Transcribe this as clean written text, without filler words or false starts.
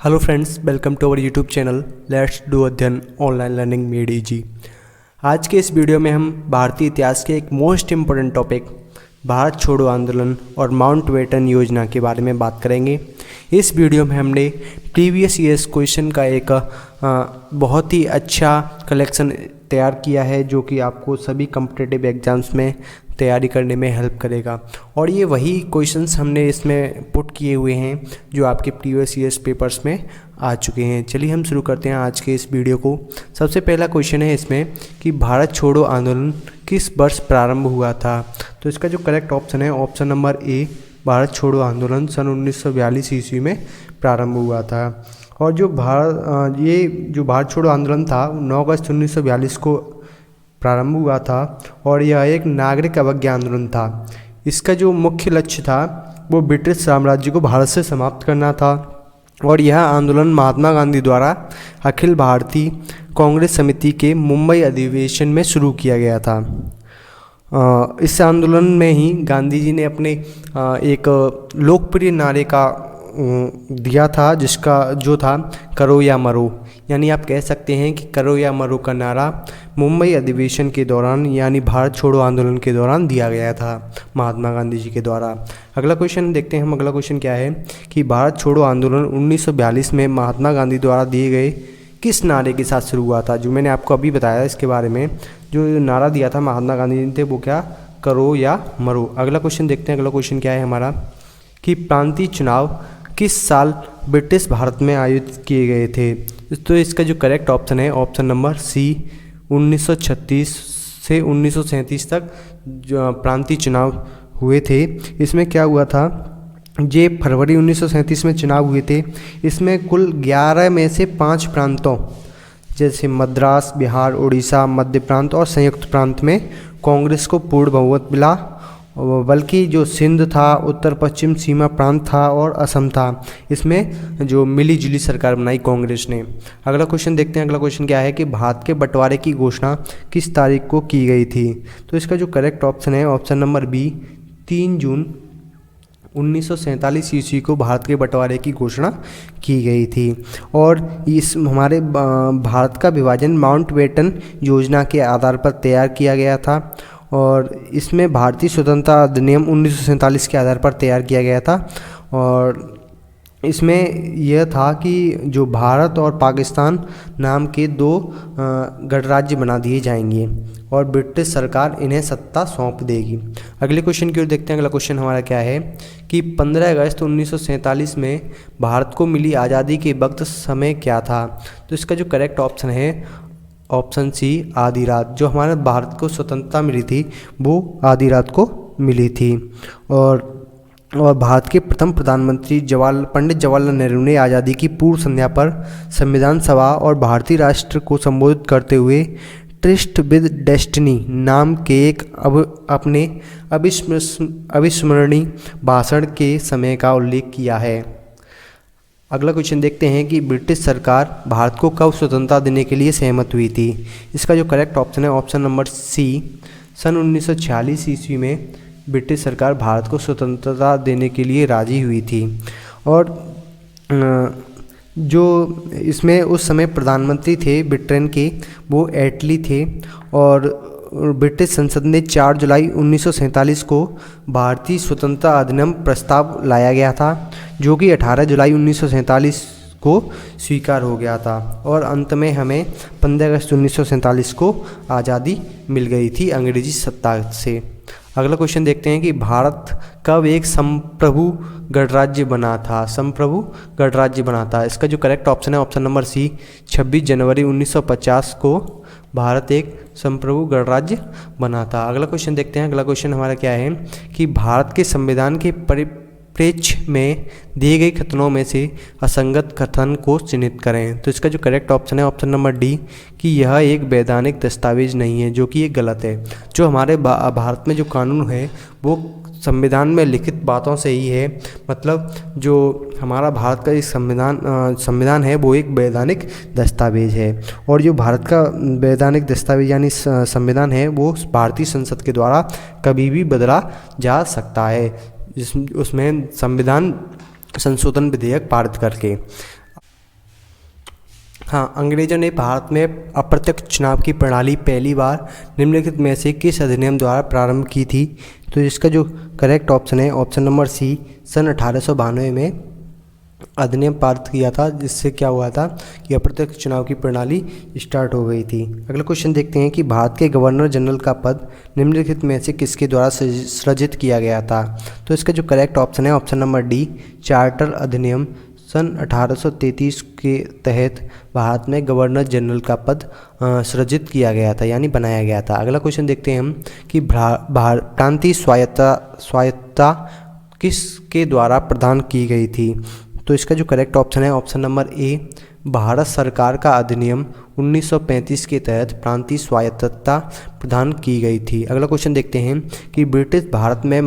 Hello friends, welcome to our YouTube channel let's do Adhyayan online learning made easy. आज के इस video में हम भारतीय इतिहास के एक मोस्ट इम्पोर्टेंट टॉपिक भारत छोड़ो आंदोलन और माउंटबेटन योजना के बारे में बात करेंगे। इस वीडियो में हमने प्रीवियस ईयर्स क्वेश्चन का एक बहुत ही अच्छा कलेक्शन तैयार किया है जो कि आपको सभी कॉम्पिटिटिव एग्जाम्स में तैयारी करने में हेल्प करेगा। और ये वही क्वेश्चंस हमने इसमें पुट किए हुए हैं जो आपके प्रीवियस ईयर्स पेपर्स में आ चुके हैं। चलिए हम शुरू करते हैं आज के इस वीडियो को। सबसे पहला क्वेश्चन है इसमें कि भारत छोड़ो आंदोलन किस वर्ष प्रारंभ हुआ था। तो इसका जो करेक्ट ऑप्शन है ऑप्शन नंबर ए, भारत छोड़ो आंदोलन सन 1942 ईस्वी में प्रारंभ हुआ था। और जो भारत छोड़ो आंदोलन था 9 अगस्त 1942 को प्रारंभ हुआ था और यह एक नागरिक अवज्ञा आंदोलन था। इसका जो मुख्य लक्ष्य था वो ब्रिटिश साम्राज्य को भारत से समाप्त करना था और यह आंदोलन महात्मा गांधी द्वारा अखिल भारतीय कांग्रेस समिति के मुंबई अधिवेशन में शुरू किया गया था। इस आंदोलन में ही गांधी जी ने अपने एक लोकप्रिय नारे का दिया था जिसका जो था करो या मरो, यानी आप कह सकते हैं कि करो या मरो का नारा मुंबई अधिवेशन के दौरान यानी भारत छोड़ो आंदोलन के दौरान दिया गया था महात्मा गांधी जी के द्वारा। अगला क्वेश्चन देखते हैं हम। अगला क्वेश्चन क्या है कि भारत छोड़ो आंदोलन 1942 में महात्मा गांधी द्वारा दिए गए किस नारे के साथ शुरू हुआ था। जो मैंने आपको अभी बताया इसके बारे में, जो नारा दिया था महात्मा गांधी जी ने वो क्या, करो या मरो। अगला क्वेश्चन देखते हैं। अगला क्वेश्चन क्या है हमारा कि प्रांतीय चुनाव किस साल ब्रिटिश भारत में आयोजित किए गए थे। तो इसका जो करेक्ट ऑप्शन है ऑप्शन नंबर सी, 1936 से 1937 तक जो प्रांतीय चुनाव हुए थे। इसमें क्या हुआ था, ये फरवरी 1937 में चुनाव हुए थे। इसमें कुल 11 में से 5 प्रांतों जैसे मद्रास, बिहार, उड़ीसा, मध्य प्रांत और संयुक्त प्रांत में कांग्रेस को पूर्ण बहुमत मिला, बल्कि जो सिंध था, उत्तर पश्चिम सीमा प्रांत था और असम था, इसमें जो मिली जुली सरकार बनाई कांग्रेस ने। अगला क्वेश्चन देखते हैं। अगला क्वेश्चन क्या है कि भारत के बंटवारे की घोषणा किस तारीख को की गई थी। तो इसका जो करेक्ट ऑप्शन है ऑप्शन नंबर बी, 3 जून 1947 ईस्वी को भारत के बंटवारे की घोषणा की गई थी। और इस हमारे भारत का विभाजन माउंटबेटन योजना के आधार पर तैयार किया गया था और इसमें भारतीय स्वतंत्रता अधिनियम 1947 के आधार पर तैयार किया गया था। और इसमें यह था कि जो भारत और पाकिस्तान नाम के 2 गणराज्य बना दिए जाएंगे और ब्रिटिश सरकार इन्हें सत्ता सौंप देगी। अगले क्वेश्चन की ओर देखते हैं। अगला क्वेश्चन हमारा क्या है कि 15 अगस्त 1947 में भारत को मिली आज़ादी के वक्त समय क्या था। तो इसका जो करेक्ट ऑप्शन है ऑप्शन सी, आधी रात। जो हमारे भारत को स्वतंत्रता मिली थी वो आधी रात को मिली थी। और भारत के प्रथम प्रधानमंत्री पंडित जवाहरलाल नेहरू ने आज़ादी की पूर्व संध्या पर संविधान सभा और भारतीय राष्ट्र को संबोधित करते हुए ट्रिस्ट विद डेस्टिनी नाम के एक अपने अविस्मरणीय भाषण के समय का उल्लेख किया है। अगला क्वेश्चन देखते हैं कि ब्रिटिश सरकार भारत को कब स्वतंत्रता देने के लिए सहमत हुई थी। इसका जो करेक्ट ऑप्शन है ऑप्शन नंबर सी, सन 1946 ईस्वी में ब्रिटिश सरकार भारत को स्वतंत्रता देने के लिए राजी हुई थी। और जो इसमें उस समय प्रधानमंत्री थे ब्रिटेन के वो एटली थे और ब्रिटिश संसद ने 4 जुलाई 1947 को भारतीय स्वतंत्रता अधिनियम प्रस्ताव लाया गया था जो कि 18 जुलाई 1947 को स्वीकार हो गया था। और अंत में हमें 15 अगस्त 1947 को आज़ादी मिल गई थी अंग्रेजी सत्ता से। अगला क्वेश्चन देखते हैं कि भारत कब एक संप्रभु गणराज्य बना था। संप्रभु गणराज्य बना था। इसका जो करेक्ट ऑप्शन है ऑप्शन नंबर सी, 26 जनवरी 1950 को भारत एक संप्रभु गणराज्य बना था। अगला क्वेश्चन देखते हैं। अगला क्वेश्चन हमारा क्या है कि भारत के संविधान के परिप्रेक्ष्य में दिए गए कथनों में से असंगत कथन को चिन्हित करें। तो इसका जो करेक्ट ऑप्शन है ऑप्शन नंबर डी कि यह एक वैधानिक दस्तावेज नहीं है, जो कि ये गलत है। जो हमारे भारत में जो कानून है वो संविधान में लिखित बातों से ही है। मतलब जो हमारा भारत का एक संविधान है वो एक वैधानिक दस्तावेज है। और जो भारत का वैधानिक दस्तावेज यानी संविधान है वो भारतीय संसद के द्वारा कभी भी बदला जा सकता है, उसमें संविधान संशोधन विधेयक पारित करके। हाँ, अंग्रेजों ने भारत में अप्रत्यक्ष चुनाव की प्रणाली पहली बार निम्नलिखित में से किस अधिनियम द्वारा प्रारंभ की थी? तो इसका जो करेक्ट ऑप्शन है ऑप्शन नंबर सी, सन 1892 में अधिनियम पारित किया था, जिससे क्या हुआ था कि अप्रत्यक्ष चुनाव की प्रणाली स्टार्ट हो गई थी। अगला क्वेश्चन देखते हैं कि भारत के गवर्नर जनरल का पद निम्नलिखित में से किसके द्वारा सृजित किया गया था? तो इसका जो करेक्ट ऑप्शन है ऑप्शन नंबर डी, चार्टर अधिनियम सन 1833 के तहत भारत में गवर्नर जनरल का पद सृजित किया गया था, यानी बनाया गया था। अगला क्वेश्चन देखते हैं हम कि प्रांतीय स्वायत्तता किसके द्वारा प्रदान की गई थी? तो इसका जो करेक्ट ऑप्शन है ऑप्शन नंबर ए, भारत सरकार का अधिनियम 1935 के तहत प्रांतीय स्वायत्तता प्रदान की गई थी। अगला क्वेश्चन देखते हैं कि ब्रिटिश भारत में